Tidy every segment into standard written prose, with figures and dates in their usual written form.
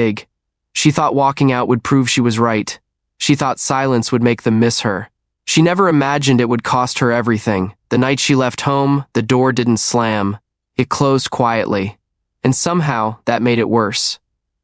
Big. She thought walking out would prove she was right. She thought silence would make them miss her. She never imagined it would cost her everything. The night she left home, the door didn't slam. It closed quietly. And somehow, that made it worse.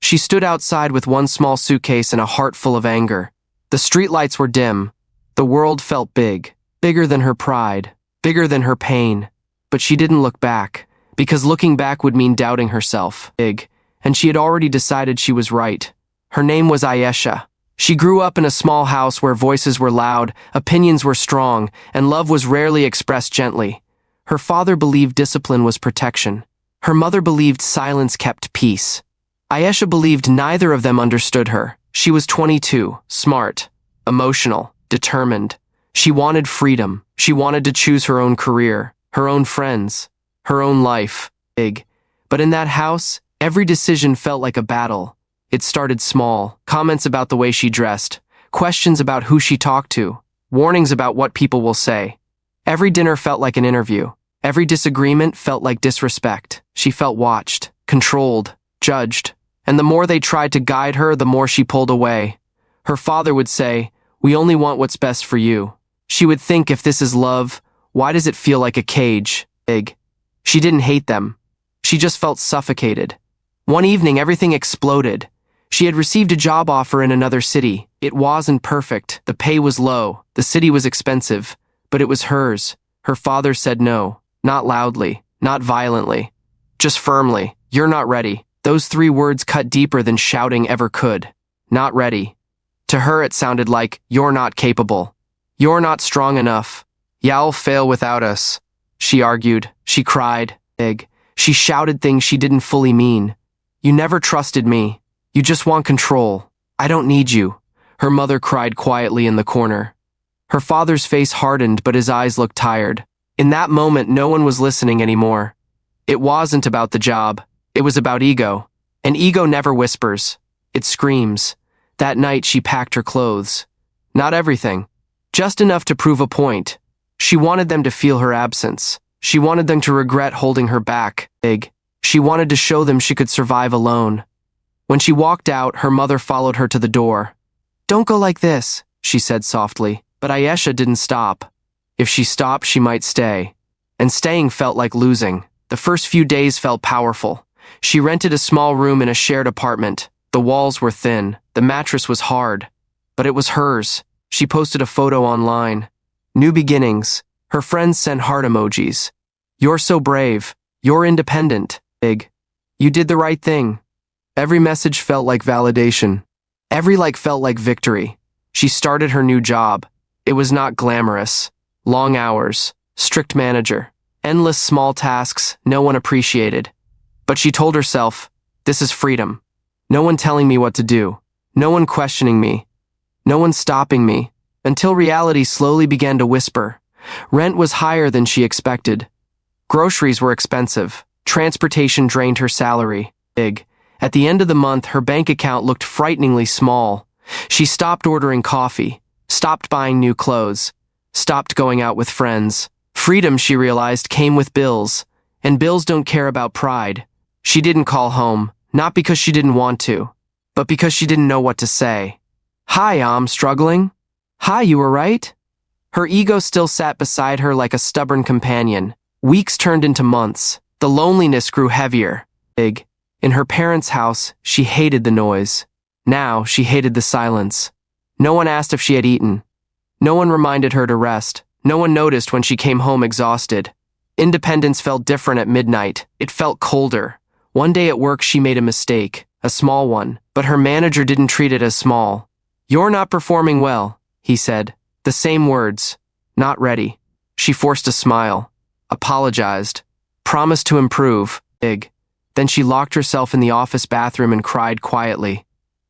She stood outside with one small suitcase and a heart full of anger. The streetlights were dim. The world felt big. Bigger than her pride. Bigger than her pain. But she didn't look back, because looking back would mean doubting herself. Big. And she had already decided she was right. Her name was Ayesha. She grew up in a small house where voices were loud, opinions were strong, and love was rarely expressed gently. Her father believed discipline was protection. Her mother believed silence kept peace. Ayesha believed neither of them understood her. She was 22, smart, emotional, determined. She wanted freedom. She wanted to choose her own career, her own friends, her own life. Big. But in that house, every decision felt like a battle. It started small, comments about the way she dressed, questions about who she talked to, warnings about what people will say. Every dinner felt like an interview. Every disagreement felt like disrespect. She felt watched, controlled, judged. And the more they tried to guide her, the more she pulled away. Her father would say, "We only want what's best for you." She would think, if this is love, why does it feel like a cage? Big. She didn't hate them. She just felt suffocated. One evening, everything exploded. She had received a job offer in another city. It wasn't perfect. The pay was low. The city was expensive. But it was hers. Her father said no. Not loudly. Not violently. Just firmly. "You're not ready." Those 3 words cut deeper than shouting ever could. Not ready. To her it sounded like, "You're not capable. You're not strong enough. You'll fail without us." She argued. She cried. Big. She shouted things she didn't fully mean. "You never trusted me. You just want control. I don't need you." Her mother cried quietly in the corner. Her father's face hardened, but his eyes looked tired. In that moment, no one was listening anymore. It wasn't about the job. It was about ego. And ego never whispers. It screams. That night, she packed her clothes. Not everything. Just enough to prove a point. She wanted them to feel her absence. She wanted them to regret holding her back. Big. She wanted to show them she could survive alone. When she walked out, her mother followed her to the door. "Don't go like this," she said softly. But Ayesha didn't stop. If she stopped, she might stay. And staying felt like losing. The first few days felt powerful. She rented a small room in a shared apartment. The walls were thin. The mattress was hard. But it was hers. She posted a photo online. New beginnings. Her friends sent heart emojis. "You're so brave. You're independent." Big. "You did the right thing." Every message felt like validation. Every like felt like victory. She started her new job. It was not glamorous. Long hours. Strict manager. Endless small tasks no one appreciated. But she told herself, "This is freedom. No one telling me what to do. No one questioning me. No one stopping me." Until reality slowly began to whisper. Rent was higher than she expected. Groceries were expensive. Transportation drained her salary. Big. At the end of the month, her bank account looked frighteningly small. She stopped ordering coffee, stopped buying new clothes, stopped going out with friends. Freedom, she realized, came with bills. And bills don't care about pride. She didn't call home, not because she didn't want to, but because she didn't know what to say. "Hi, I'm struggling." "Hi, you were right?" Her ego still sat beside her like a stubborn companion. Weeks turned into months. The loneliness grew heavier. Big. In her parents' house, she hated the noise. Now, she hated the silence. No one asked if she had eaten. No one reminded her to rest. No one noticed when she came home exhausted. Independence felt different at midnight. It felt colder. One day at work, she made a mistake, a small one, but her manager didn't treat it as small. "You're not performing well," he said. The same words. Not ready. She forced a smile. Apologized. Promised to improve. Big. Then she locked herself in the office bathroom and cried quietly.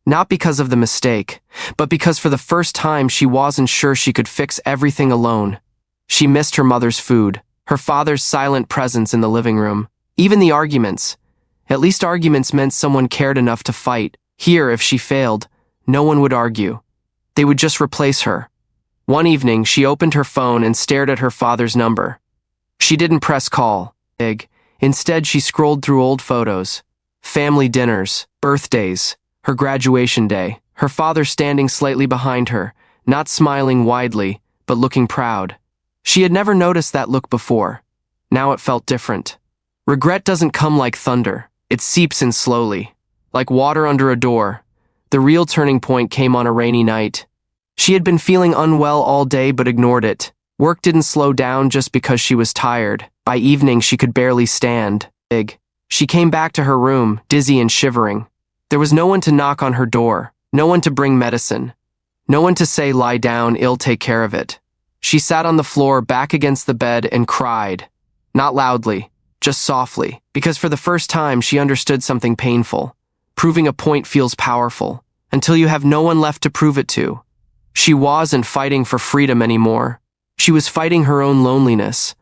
Not because of the mistake, but because for the first time she wasn't sure she could fix everything alone. She missed her mother's food, her father's silent presence in the living room, even the arguments. At least arguments meant someone cared enough to fight. Here, if she failed, no one would argue. They would just replace her. One evening, she opened her phone and stared at her father's number. She didn't press call. Big. Instead, she scrolled through old photos. Family dinners, birthdays, her graduation day, her father standing slightly behind her, not smiling widely, but looking proud. She had never noticed that look before. Now it felt different. Regret doesn't come like thunder. It seeps in slowly, like water under a door. The real turning point came on a rainy night. She had been feeling unwell all day but ignored it. Work didn't slow down just because she was tired. By evening, she could barely stand. She came back to her room, dizzy and shivering. There was no one to knock on her door, no one to bring medicine, no one to say, "Lie down, I'll take care of it." She sat on the floor, back against the bed, and cried. Not loudly, just softly, because for the first time she understood something painful. Proving a point feels powerful, until you have no one left to prove it to. She wasn't fighting for freedom anymore. She was fighting her own loneliness.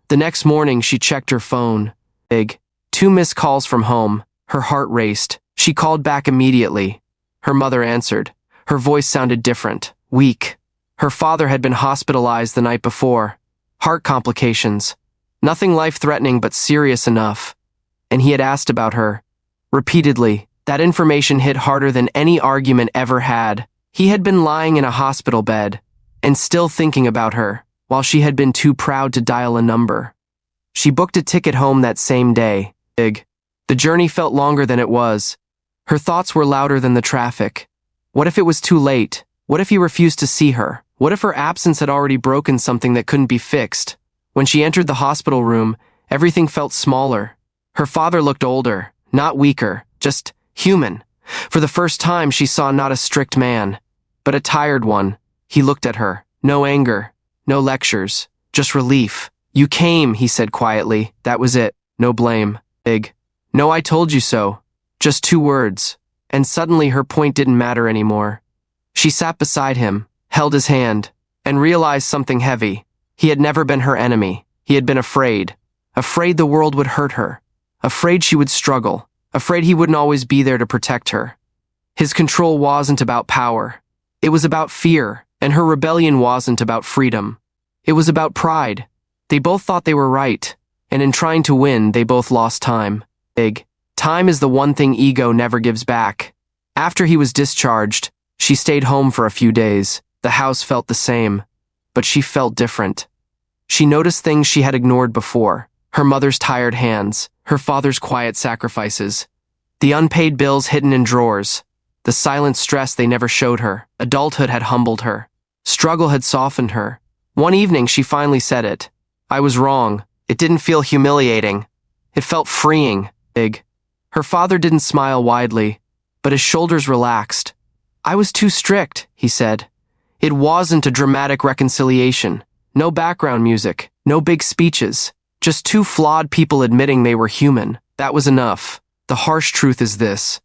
The next morning she checked her phone. 2 missed calls from home. Her heart raced. She called back immediately. Her mother answered. Her voice sounded different, weak. Her father had been hospitalized the night before. Heart complications. Nothing life-threatening but serious enough. And he had asked about her. Repeatedly, that information hit harder than any argument ever had. He had been lying in a hospital bed, and still thinking about her, while she had been too proud to dial a number. She booked a ticket home that same day. The journey felt longer than it was. Her thoughts were louder than the traffic. What if it was too late? What if he refused to see her? What if her absence had already broken something that couldn't be fixed? When she entered the hospital room, everything felt smaller. Her father looked older, not weaker, just human. For the first time, she saw not a strict man, but a tired one. He looked at her. No anger, no lectures, just relief. "You came," he said quietly. That was it. No blame. "No, I told you so." Just 2 words. And suddenly her point didn't matter anymore. She sat beside him, held his hand, and realized something heavy. He had never been her enemy. He had been afraid. Afraid the world would hurt her. Afraid she would struggle. Afraid he wouldn't always be there to protect her. His control wasn't about power. It was about fear, and her rebellion wasn't about freedom. It was about pride. They both thought they were right, and in trying to win, they both lost time. Time is the one thing ego never gives back. After he was discharged, she stayed home for a few days. The house felt the same, but she felt different. She noticed things she had ignored before. Her mother's tired hands, her father's quiet sacrifices, the unpaid bills hidden in drawers, the silent stress they never showed her. Adulthood had humbled her. Struggle had softened her. One evening she finally said it. "I was wrong." It didn't feel humiliating. It felt freeing. Her father didn't smile widely, but his shoulders relaxed. "I was too strict," he said. It wasn't a dramatic reconciliation. No background music, no big speeches. Just 2 flawed people admitting they were human. That was enough. The harsh truth is this.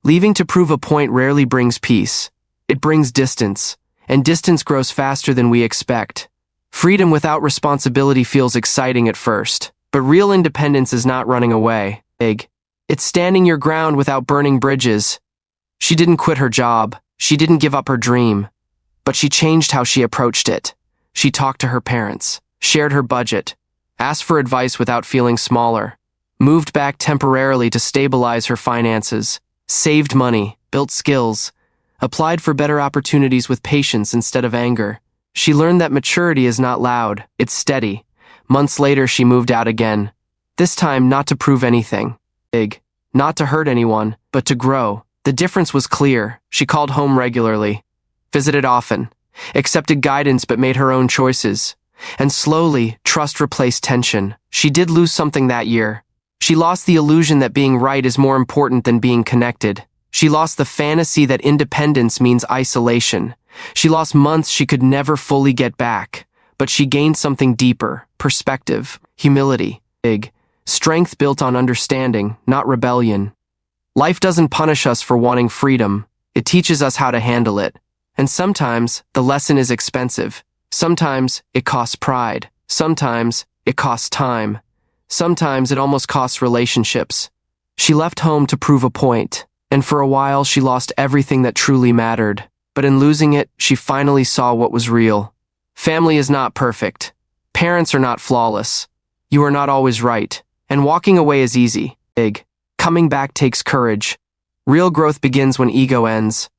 Leaving to prove a point rarely brings peace. It brings distance, and distance grows faster than we expect. Freedom without responsibility feels exciting at first, but real independence is not running away. It's standing your ground without burning bridges. She didn't quit her job. She didn't give up her dream. But she changed how she approached it. She talked to her parents, shared her budget, asked for advice without feeling smaller, moved back temporarily to stabilize her finances, saved money, built skills, applied for better opportunities with patience instead of anger. She learned that maturity is not loud, it's steady. Months later, she moved out again. This time, not to prove anything. Not to hurt anyone, but to grow. The difference was clear. She called home regularly, visited often, accepted guidance but made her own choices. And slowly, trust replaced tension. She did lose something that year. She lost the illusion that being right is more important than being connected. She lost the fantasy that independence means isolation. She lost months she could never fully get back. But she gained something deeper: perspective, humility, strength built on understanding, not rebellion. Life doesn't punish us for wanting freedom. It teaches us how to handle it. And sometimes, the lesson is expensive. Sometimes, it costs pride. Sometimes, it costs time. Sometimes, it almost costs relationships. She left home to prove a point, and for a while, she lost everything that truly mattered. But in losing it, she finally saw what was real. Family is not perfect. Parents are not flawless. You are not always right. And walking away is easy. Coming back takes courage. Real growth begins when ego ends.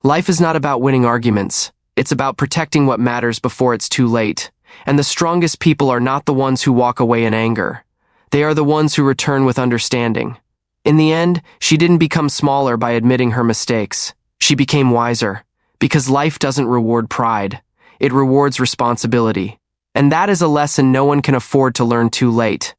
Life is not about winning arguments. It's about protecting what matters before it's too late. And the strongest people are not the ones who walk away in anger. They are the ones who return with understanding. In the end, she didn't become smaller by admitting her mistakes. She became wiser. Because life doesn't reward pride. It rewards responsibility. And that is a lesson no one can afford to learn too late.